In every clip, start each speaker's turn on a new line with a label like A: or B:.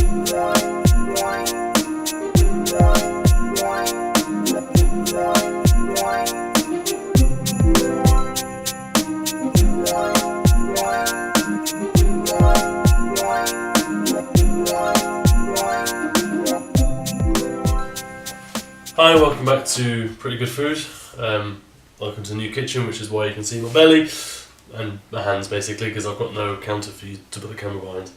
A: Hi, welcome back to Pretty Good Food. Welcome to the new kitchen, which is why you can see my belly and my hands basically, because I've got no counter for you to put the camera behind.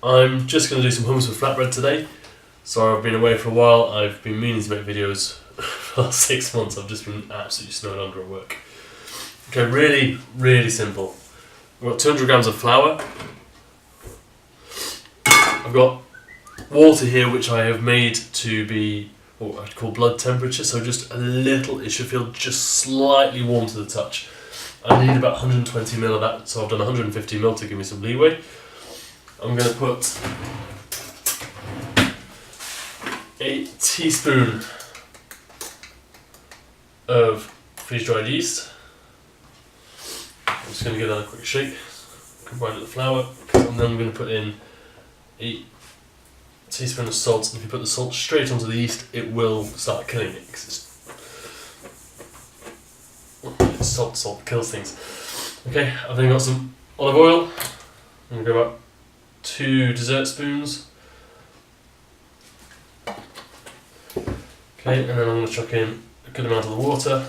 A: I'm just going to do some hummus with flatbread today. So I've been away for a while. I've been meaning to make videos for the last 6 months. I've just been absolutely snowed under at work. Okay, really simple. I've got 200 grams of flour. I've got water here, which I have made to be what I'd call blood temperature, so just a little, it should feel just slightly warm to the touch. I need about 120 ml of that, so I've done 150 ml to give me some leeway. I'm going to put a teaspoon of freeze-dried yeast. I'm just going to give that a quick shake, combine it with the flour, and then I'm going to put in a teaspoon of salt, and if you put the salt straight onto the yeast, it will start killing it, because it's salt kills things. Okay, I've then got some olive oil. I'm going to go about 2 dessert spoons. Okay, and then I'm going to chuck in a good amount of the water,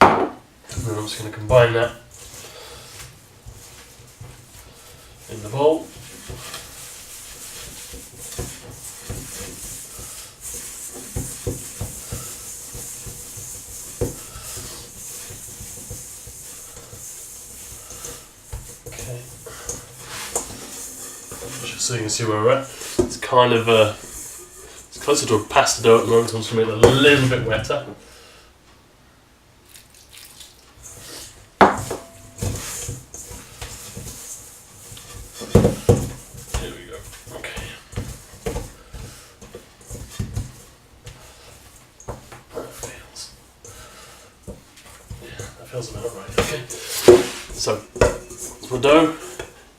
A: and then I'm just going to combine that in the bowl. Just so you can see where we're at. It's kind of it's closer to a pasta dough at the moment, so I'm just going to make it a little bit wetter. Here we go. Okay. That feels about right. Okay. So, it's my dough.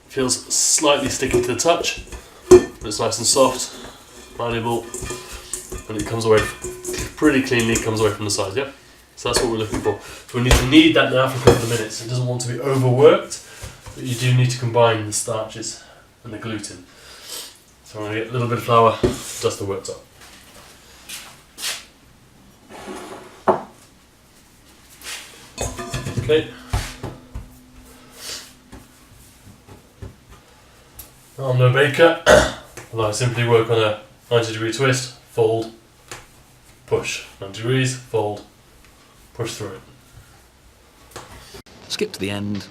A: Feels slightly sticky to the touch, but it's nice and soft, malleable, and it comes away pretty cleanly, comes away from the sides, yeah? So that's what we're looking for. So we need to knead that now for a couple of minutes. It doesn't want to be overworked, but you do need to combine the starches and the gluten. So I'm going to get a little bit of flour, dust the works up. Okay. I'm no baker, although I simply work on a 90-degree twist, fold, push. 90 degrees, fold, push through it.
B: Skip to the end.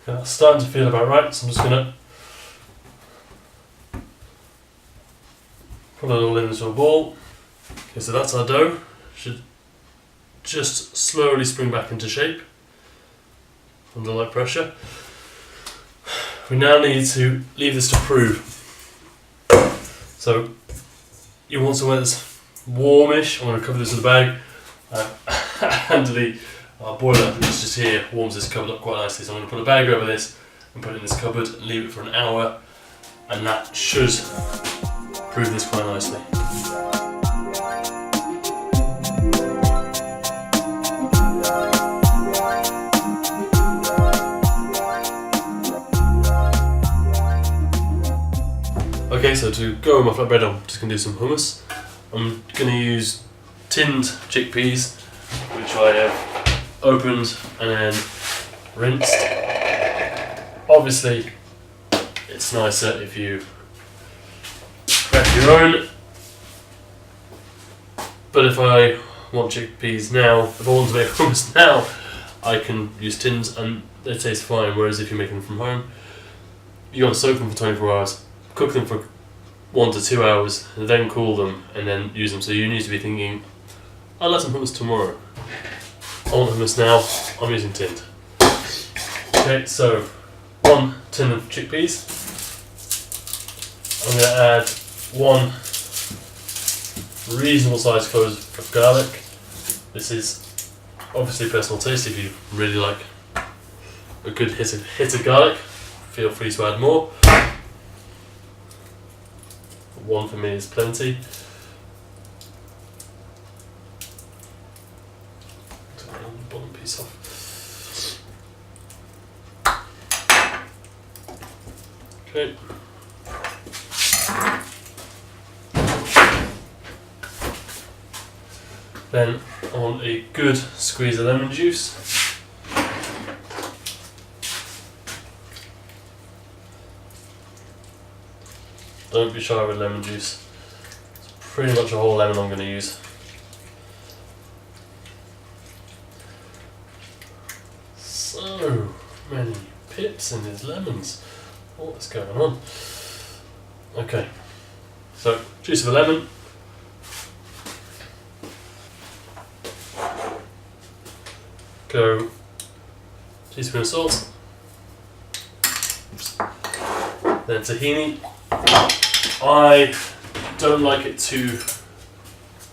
A: Okay, that's starting to feel about right, so I'm just going to put it all into a ball. Okay, so that's our dough. Should just slowly spring back into shape under light pressure. We now need to leave this to prove. So you want somewhere that's warmish. I'm going to cover this with a bag. And the boiler that's just here warms this cupboard up quite nicely. So I'm going to put a bag over this and put it in this cupboard and leave it for an hour, and that should prove this quite nicely. Okay, so to go with my flatbread, I'm just going to do some hummus. I'm going to use tinned chickpeas, which I have opened and then rinsed. Obviously, it's nicer if you prep your own, but if I want chickpeas now, if I want to make hummus now, I can use tins and they taste fine, whereas if you're making them from home, you got to soak them for 24 hours. Cook them for 1 to 2 hours, then cool them, and then use them. So you need to be thinking, I'll let some hummus tomorrow. I want hummus now, I'm using tinned. Okay, so 1 tin of chickpeas. I'm going to add 1 reasonable sized clove of garlic. This is obviously personal taste. If you really like a good hit of garlic, feel free to add more. 1 for me is plenty. Take the bottom piece off. Okay. Then I want a good squeeze of lemon juice. Don't be shy with lemon juice. It's pretty much a whole lemon I'm going to use. So many pips in these lemons. What's going on? Okay, so juice of a lemon. Go teaspoon of salt. Then tahini. I don't like it too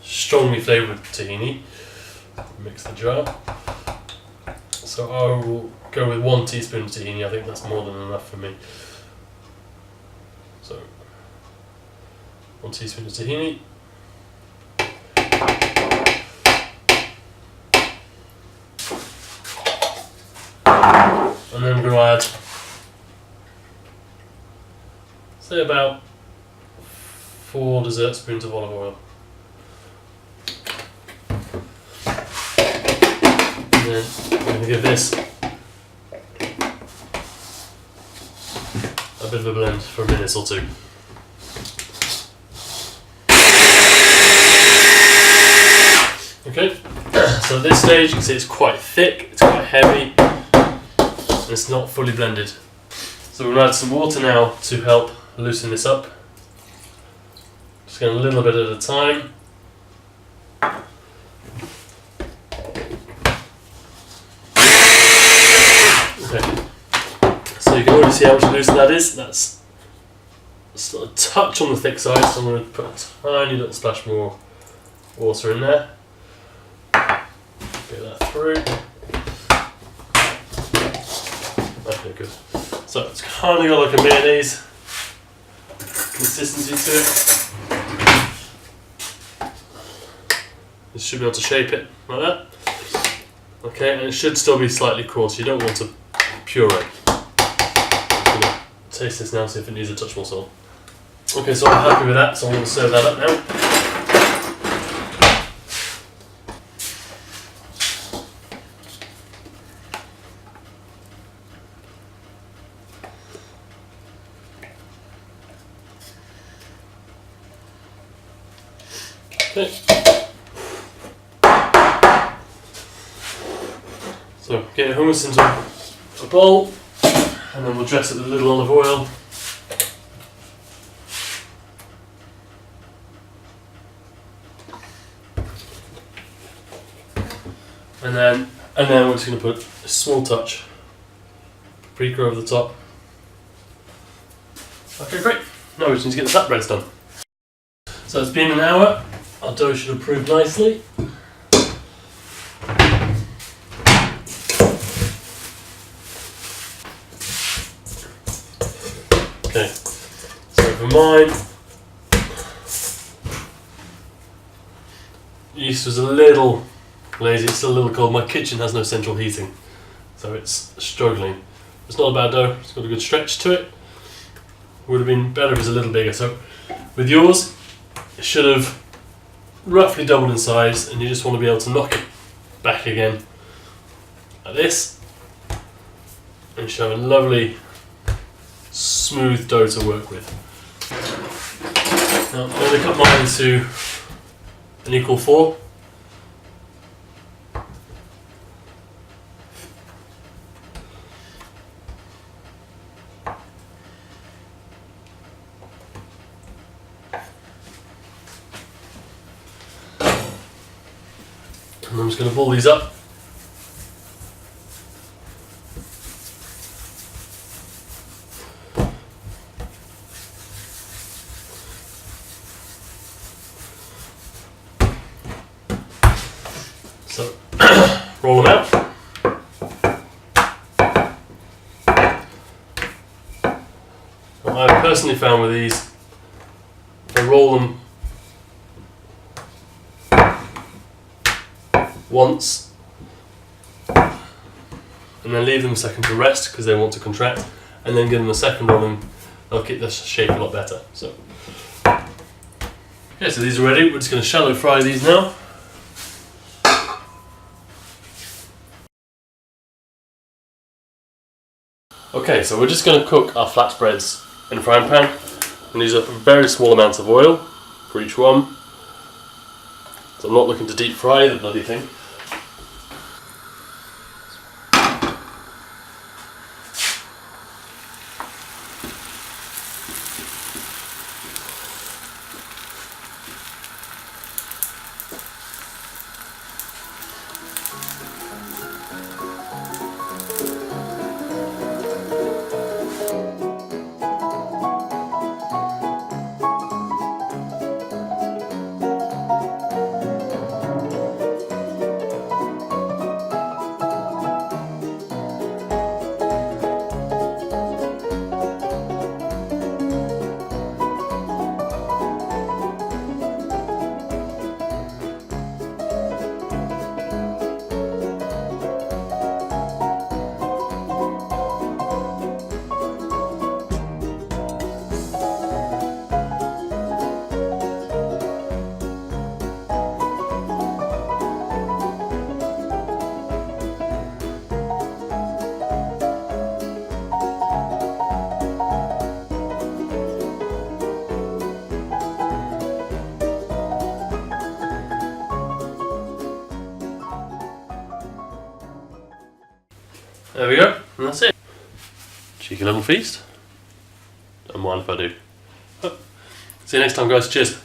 A: strongly flavoured tahini. Mix the jar. So I will go with 1 teaspoon of tahini. I think that's more than enough for me. So 1 teaspoon of tahini. And then I'm going to add, say, about 4 dessert spoons of olive oil. And then I'm going to give this a bit of a blend for a minute or 2. Okay, so at this stage you can see it's quite thick, it's quite heavy, and it's not fully blended. So we're going to add some water now to help loosen this up. Just going a little bit at a time. Okay. So you can already see how much looser that is. That's still a touch on the thick side, so I'm going to put a tiny little splash more water in there. Get that through. Okay, good. So it's kind of got like a mayonnaise consistency to it. You should be able to shape it like that. Okay, and it should still be slightly coarse. You don't want to puree. I'm going to taste this now, see if it needs a touch more salt. Okay, so I'm happy with that, so I'm going to serve that up now. Okay. So get your hummus into a bowl, and then we'll dress it with a little olive oil. And then we're just going to put a small touch paprika over the top. Okay, great. Now we just need to get the flatbreads done. So it's been an hour. Our dough should have proved nicely. Okay, so for mine, yeast was a little lazy, it's still a little cold. My kitchen has no central heating, so it's struggling. It's not a bad dough, it's got a good stretch to it. Would have been better if it was a little bigger. So with yours, it should have roughly doubled in size, and you just want to be able to knock it back again like this, and you should have a lovely smooth dough to work with. Now I'm going to cut mine into an equal 4. And I'm just going to ball these up. So, roll them out. What I've personally found with these, So roll them once and then leave them a second to rest because they want to contract, and then give them a second rolling. They'll keep the shape a lot better. So, okay, so these are ready. We're just going to shallow fry these now. Okay, so we're just going to cook our flatbreads in a frying pan and use up a very small amount of oil for each one. So I'm not looking to deep fry the bloody thing. There we go, and that's it. Cheeky little feast. Don't mind if I do. See you next time, guys. Cheers.